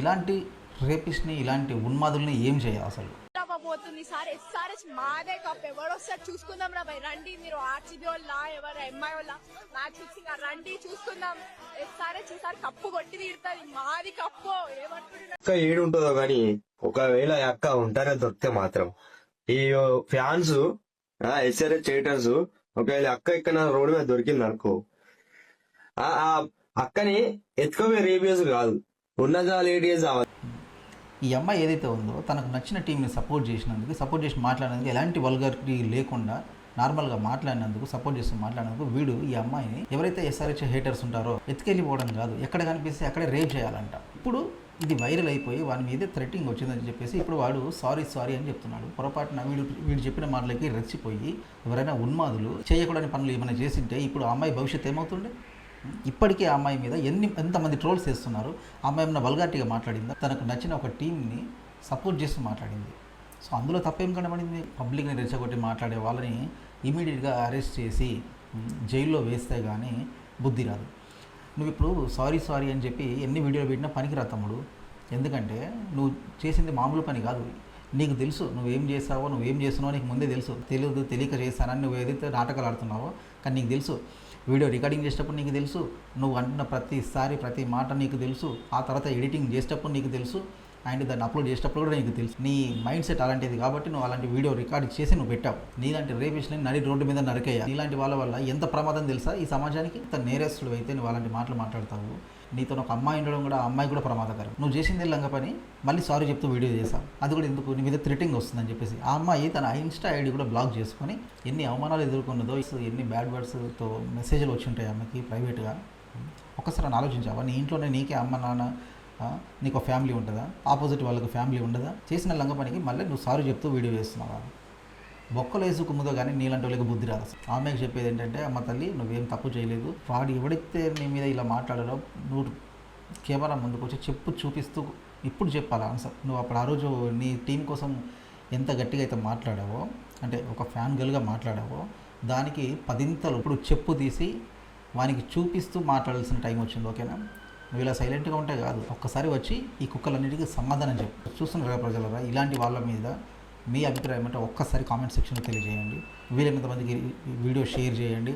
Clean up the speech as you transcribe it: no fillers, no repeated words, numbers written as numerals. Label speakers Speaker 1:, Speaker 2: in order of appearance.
Speaker 1: ఇలాంటి రేపిస్ట్ని, ఇలాంటి ఉన్మాదుల్ని ఏం చేయాలి అసలు?
Speaker 2: పోతుంది సార్. ఎస్ఆర్ఎస్ మాదే కప్. ఎవరు వస్తారు చూసుకుందాం రా భయ్. రండి మీరు ఆర్సీబీ వాళ్ళ ఎవరు ఎంఐ వాళ్ళ మ్యాచ్ ఫిక్సింగ్ రండి చూసుకుందాం. ఎస్ఆర్ఎస్ ఈసారి కప్పు కొట్టి తీరుతుంది. మాది కప్పు.
Speaker 3: ఏమంటున్నారు ఏడుంటుందో గాని ఒకవేళ అక్క ఉంటారో దొరికితే మాత్రం ఈ ఫ్యాన్స్ ఎస్ఆర్ఎస్ చేయటర్స్ ఒకవేళ అక్క ఇక్కడ రోడ్డు మీద దొరికింది అనుకో, ఆ అక్కని ఎత్తుకోవే రేపియస్ కాదు, ఉన్నదా లేడీస్
Speaker 1: ఈ అమ్మాయి ఏదైతే ఉందో తనకు నచ్చిన టీంని సపోర్ట్ చేసి మాట్లాడినందుకు ఎలాంటి వల్గారిటీ లేకుండా నార్మల్గా మాట్లాడినందుకు, సపోర్ట్ చేస్తూ మాట్లాడినందుకు వీడు ఈ అమ్మాయిని ఎవరైతే ఎస్ఆర్హెచ్ హేటర్స్ ఉంటారో ఎత్తుకెళ్ళిపోవడం కాదు, ఎక్కడ కనిపిస్తే అక్కడే రేప్ చేయాలంట. ఇప్పుడు ఇది వైరల్ అయిపోయి వాడి మీదే థ్రెటింగ్ వచ్చిందని చెప్పేసి ఇప్పుడు వాడు సారీ అని చెప్తున్నాడు. పొరపాటున వీడు చెప్పిన మాటలకి రెచ్చిపోయి ఎవరైనా ఉన్మాదులు చేయకూడని పనులు ఏమైనా చేసింటే ఇప్పుడు ఆ అమ్మాయి భవిష్యత్తు ఏమవుతుండే? ఇప్పటికే ఆ అమ్మాయి మీద ఎంతమంది ట్రోల్స్ చేస్తున్నారు. ఆ అమ్మాయి ఏమైనా వల్గారిటీగా మాట్లాడిందా? తనకు నచ్చిన ఒక టీంని సపోర్ట్ చేస్తూ మాట్లాడింది. సో అందులో తప్పేం కనబడింది? పబ్లిక్ని రెచ్చగొట్టి మాట్లాడే వాళ్ళని ఇమీడియట్గా అరెస్ట్ చేసి జైల్లో వేస్తే కానీ బుద్ధి రాదు. నువ్వు ఇప్పుడు సారీ అని చెప్పి ఎన్ని వీడియోలు పెట్టినా పనికిరా తమ్ముడు. ఎందుకంటే నువ్వు చేసింది మామూలు పని కాదు. నీకు తెలుసు నువ్వేం చేస్తావో, నువ్వేం చేస్తున్నావో నీకు ముందే తెలుసు. తెలియక చేస్తానని నువ్వు ఏదైతే నాటకాలు ఆడుతున్నావో కానీ నీకు తెలుసు. వీడియో రికార్డింగ్ చేసేటప్పుడు నీకు తెలుసు, నువ్వు అంటున్న ప్రతి మాట నీకు తెలుసు. ఆ తర్వాత ఎడిటింగ్ చేసేటప్పుడు నీకు తెలుసు, అండ్ దాన్ని అప్లోడ్ చేసేటప్పుడు కూడా నీకు తెలుసు. నీ మైండ్ సెట్ అలాంటిది కాబట్టి నువ్వు అలాంటి వీడియో రికార్డ్ చేసి నువ్వు పెట్టావు. నీలాంటి రేపిస్ట్ని నడి రోడ్డు మీద నరికేయాలి. నీలాంటి వాళ్ళ వల్ల ఎంత ప్రమాదం తెలుసా ఈ సమాజానికి? ఇంత నేరస్తుడు అయితే నువ్వు అలాంటి మాటలు మాట్లాడతావు. నీతో ఒక అమ్మాయి ఉండడం కూడా ఆ అమ్మాయి కూడా ప్రమాదకరం. నువ్వు చేసింది లంగ పని, మళ్ళీ సారీ చెప్తూ వీడియో చేశావు. అది కూడా ఎందుకు? నీ మీద థ్రెటింగ్ వస్తుందని చెప్పేసి ఆ అమ్మాయి తన ఇన్స్టా ఐడి కూడా బ్లాక్ చేసుకొని ఎన్ని అవమానాలు ఎదుర్కొన్నదో, ఎన్ని బ్యాడ్ వర్డ్స్తో మెసేజ్లు వచ్చి ఉంటాయి అమ్మకి ప్రైవేట్గా. ఒక్కసారి అని ఆలోచించావా? నీ ఇంట్లోనే నీకే అమ్మ నాన్న, నీకు ఫ్యామిలీ ఉంటుందా? ఆపోజిట్ వాళ్ళకి ఫ్యామిలీ ఉండదా? చేసిన లంగ పనికి మళ్ళీ నువ్వు సారీ చెప్తూ వీడియో చేస్తున్నావా? బొక్కలు వేసుకుముదో కానీ నీలాంటి వాళ్ళకి బుద్ధి రాదు. ఆమెకు చెప్పేది ఏంటంటే, అమ్మ తల్లి నువ్వేం తప్పు చేయలేదు. వాడు ఎవడైతే నీ మీద ఇలా మాట్లాడారో నువ్వు కెమెరా ముందుకు వచ్చి చెప్పు చూపిస్తూ ఇప్పుడు చెప్పాలి ఆన్సర్. నువ్వు అప్పుడు ఆ రోజు నీ టీం కోసం ఎంత గట్టిగా అయితే మాట్లాడావో, అంటే ఒక ఫ్యాన్ గర్ల్గా మాట్లాడావో దానికి 10 ఇప్పుడు చెప్పు తీసి వానికి చూపిస్తూ మాట్లాడాల్సిన టైం వచ్చింది. ఓకేనా? నువ్వు ఇలా సైలెంట్గా ఉంటే కాదు, ఒక్కసారి వచ్చి ఈ కుక్కలన్నిటికీ సమాధానం చెప్పు. చూస్తున్నారు ప్రజలరా, ఇలాంటి వాళ్ళ మీద మీ అభిప్రాయం అంటే ఒక్కసారి కామెంట్ సెక్షన్లో తెలియజేయండి. వీలైనంత మందికి వీడియో షేర్ చేయండి.